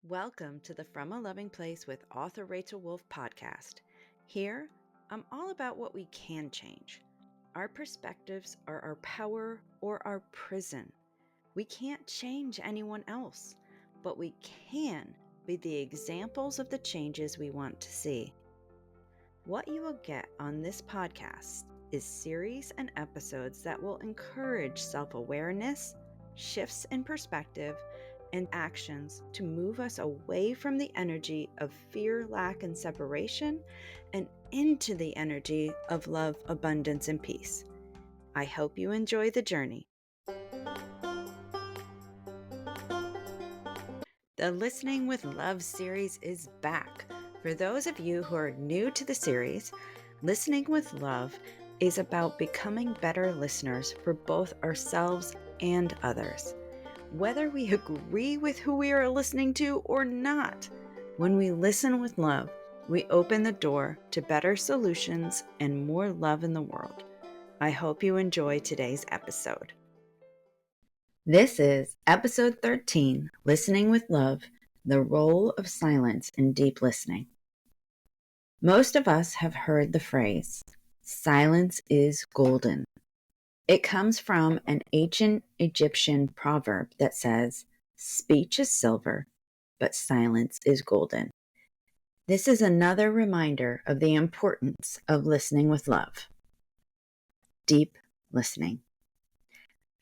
Welcome to the From a Loving Place with author Rachel Wolf podcast. Here, I'm all about what we can change. Our perspectives are our power or our prison. We can't change anyone else, but we can be the examples of the changes we want to see. What you will get on this podcast is series and episodes that will encourage self-awareness, shifts in perspective, and actions to move us away from the energy of fear, lack, and separation and into the energy of love, abundance, and peace. I hope you enjoy the journey. The Listening with Love series is back. For those of you who are new to the series, Listening with Love is about becoming better listeners for both ourselves and others. Whether we agree with who we are listening to or not, when we listen with love, we open the door to better solutions and more love in the world. I hope you enjoy today's episode. This is episode 13, Listening with Love, the role of silence in deep listening. Most of us have heard the phrase, silence is golden. It comes from an ancient Egyptian proverb that says, speech is silver, but silence is golden. This is another reminder of the importance of listening with love. Deep listening.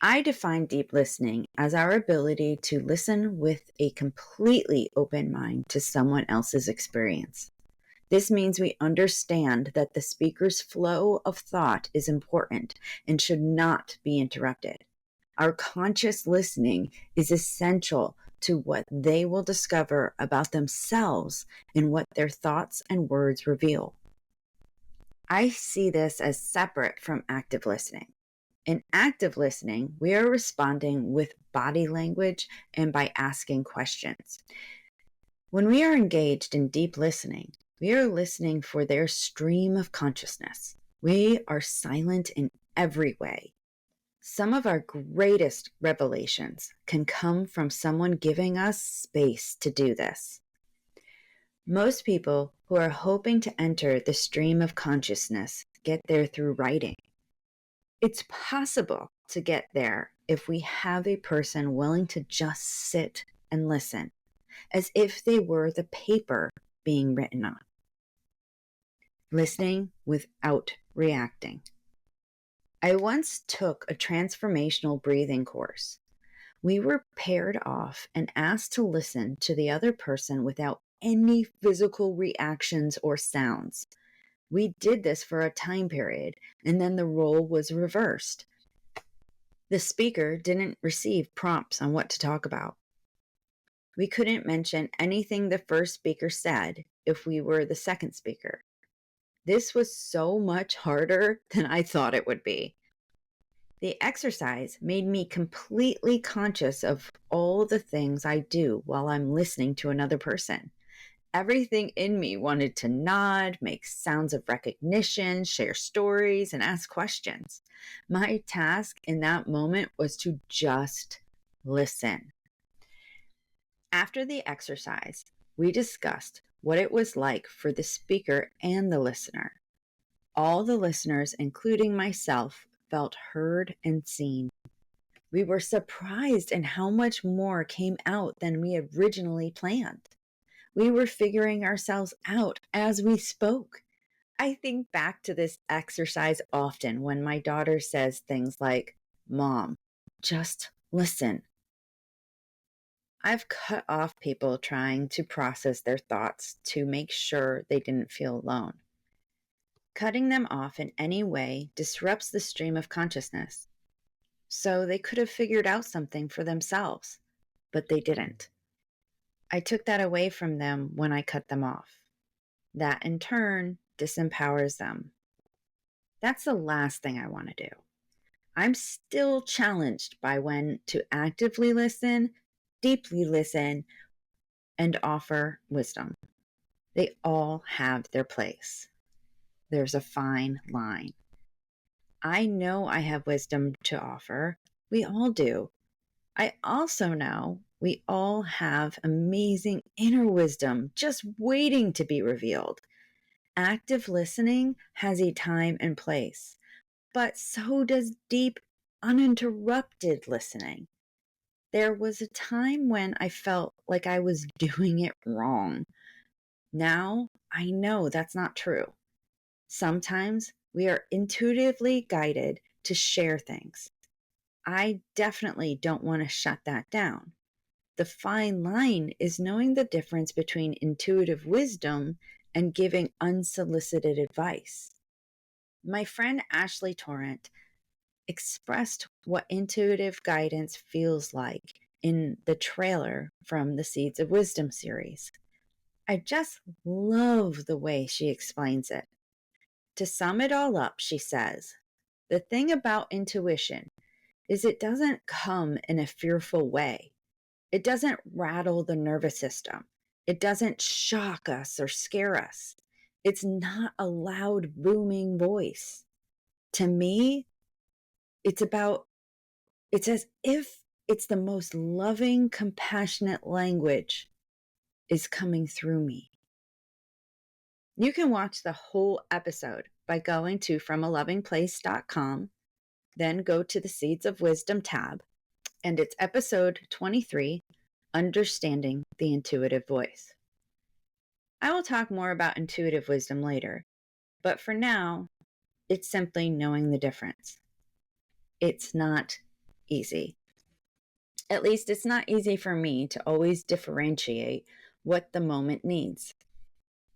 I define deep listening as our ability to listen with a completely open mind to someone else's experience. This means we understand that the speaker's flow of thought is important and should not be interrupted. Our conscious listening is essential to what they will discover about themselves and what their thoughts and words reveal. I see this as separate from active listening. In active listening, we are responding with body language and by asking questions. When we are engaged in deep listening, we are listening for their stream of consciousness. We are silent in every way. Some of our greatest revelations can come from someone giving us space to do this. Most people who are hoping to enter the stream of consciousness get there through writing. It's possible to get there if we have a person willing to just sit and listen, as if they were the paper being written on. Listening without reacting. I once took a transformational breathing course. We were paired off and asked to listen to the other person without any physical reactions or sounds. We did this for a time period, and then the role was reversed. The speaker didn't receive prompts on what to talk about. We couldn't mention anything the first speaker said if we were the second speaker. This was so much harder than I thought it would be. The exercise made me completely conscious of all the things I do while I'm listening to another person. Everything in me wanted to nod, make sounds of recognition, share stories, and ask questions. My task in that moment was to just listen. After the exercise, we discussed what it was like for the speaker and the listener. All the listeners, including myself, felt heard and seen. We were surprised in how much more came out than we originally planned. We were figuring ourselves out as we spoke. I think back to this exercise often when my daughter says things like, "Mom, just listen." I've cut off people trying to process their thoughts to make sure they didn't feel alone. Cutting them off in any way disrupts the stream of consciousness. So they could have figured out something for themselves, but they didn't. I took that away from them when I cut them off. That in turn disempowers them. That's the last thing I want to do. I'm still challenged by when to actively listen, deeply listen, and offer wisdom. They all have their place. There's a fine line. I know I have wisdom to offer. We all do. I also know We all have amazing inner wisdom just waiting to be revealed. Active listening has a time and place, but so does deep, uninterrupted listening. There was a time when I felt like I was doing it wrong. Now I know that's not true. Sometimes we are intuitively guided to share things. I definitely don't want to shut that down. The fine line is knowing the difference between intuitive wisdom and giving unsolicited advice. My friend Ashley Torrent expressed what intuitive guidance feels like in the trailer from the Seeds of Wisdom series. I just love the way she explains it. To sum it all up, she says, the thing about intuition is it doesn't come in a fearful way. It doesn't rattle the nervous system. It doesn't shock us or scare us. It's not a loud, booming voice. To me, it's as if it's the most loving, compassionate language is coming through me. You can watch the whole episode by going to FromALovingPlace.com, then go to the Seeds of Wisdom tab, and it's episode 23, Understanding the Intuitive Voice. I will talk more about intuitive wisdom later, but for now, it's simply knowing the difference. It's not easy. At least it's not easy for me to always differentiate what the moment needs.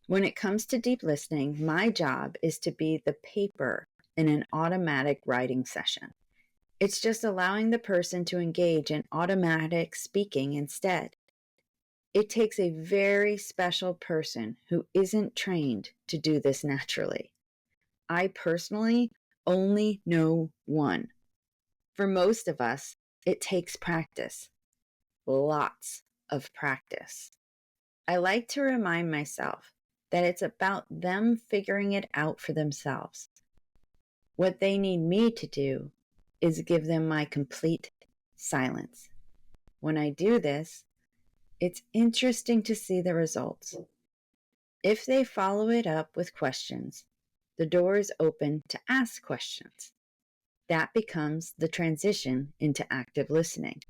When it comes to deep listening, my job is to be the paper in an automatic writing session. It's just allowing the person to engage in automatic speaking instead. It takes a very special person who isn't trained to do this naturally. I personally only know one. For most of us, it takes practice. Lots of practice. I like to remind myself that it's about them figuring it out for themselves. What they need me to do is give them my complete silence. When I do this, it's interesting to see the results. If they follow it up with questions, the door is open to ask questions. That becomes the transition into active listening.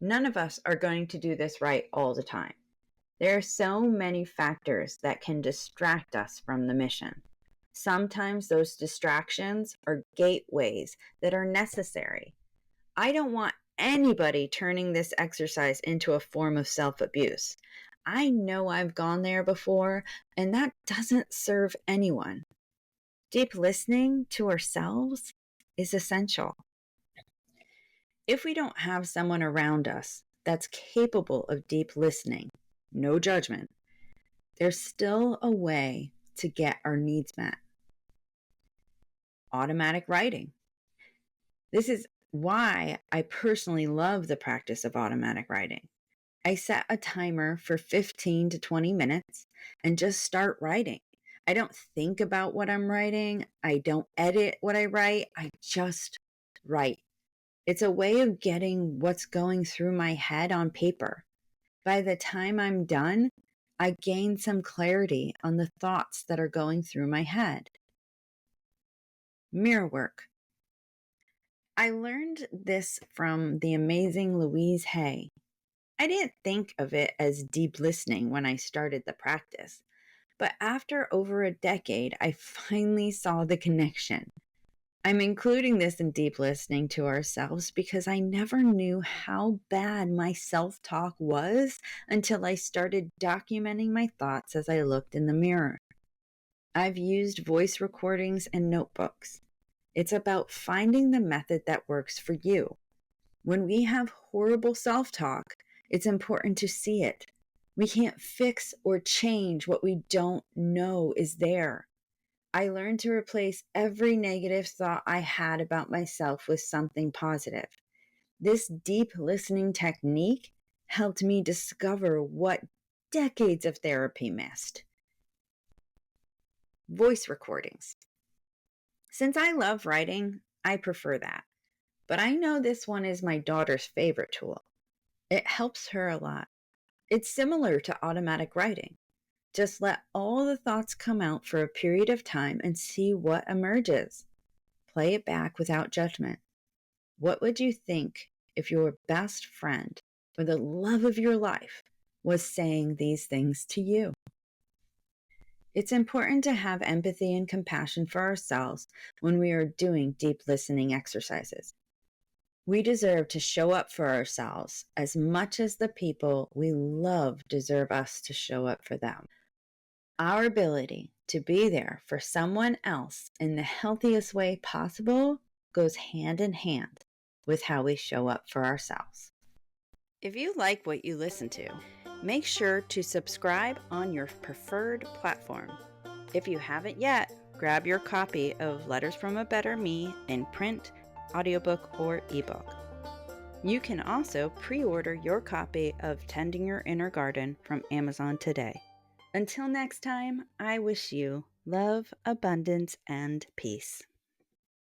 None of us are going to do this right all the time. There are so many factors that can distract us from the mission. Sometimes those distractions are gateways that are necessary. I don't want anybody turning this exercise into a form of self-abuse. I know I've gone there before, and that doesn't serve anyone. Deep listening to ourselves is essential. If we don't have someone around us that's capable of deep listening, no judgment, there's still a way to get our needs met. Automatic writing. This is why I personally love the practice of automatic writing. I set a timer for 15 to 20 minutes and just start writing. I don't think about what I'm writing. I don't edit what I write. I just write. It's a way of getting what's going through my head on paper. By the time I'm done, I gain some clarity on the thoughts that are going through my head. Mirror work. I learned this from the amazing Louise Hay. I didn't think of it as deep listening when I started the practice, but after over a decade, I finally saw the connection. I'm including this in deep listening to ourselves because I never knew how bad my self-talk was until I started documenting my thoughts as I looked in the mirror. I've used voice recordings and notebooks. It's about finding the method that works for you. When we have horrible self-talk, it's important to see it. We can't fix or change what we don't know is there. I learned to replace every negative thought I had about myself with something positive. This deep listening technique helped me discover what decades of therapy missed. Voice recordings. Since I love writing, I prefer that. But I know this one is my daughter's favorite tool. It helps her a lot. It's similar to automatic writing. Just let all the thoughts come out for a period of time and see what emerges. Play it back without judgment. What would you think if your best friend, or the love of your life, was saying these things to you? It's important to have empathy and compassion for ourselves when we are doing deep listening exercises. We deserve to show up for ourselves as much as the people we love deserve us to show up for them. Our ability to be there for someone else in the healthiest way possible goes hand in hand with how we show up for ourselves. If you like what you listen to, make sure to subscribe on your preferred platform. If you haven't yet, grab your copy of Letters from a Better Me in print, audiobook, or ebook. You can also pre-order your copy of Tending Your Inner Garden from Amazon today. Until next time, I wish you love, abundance, and peace.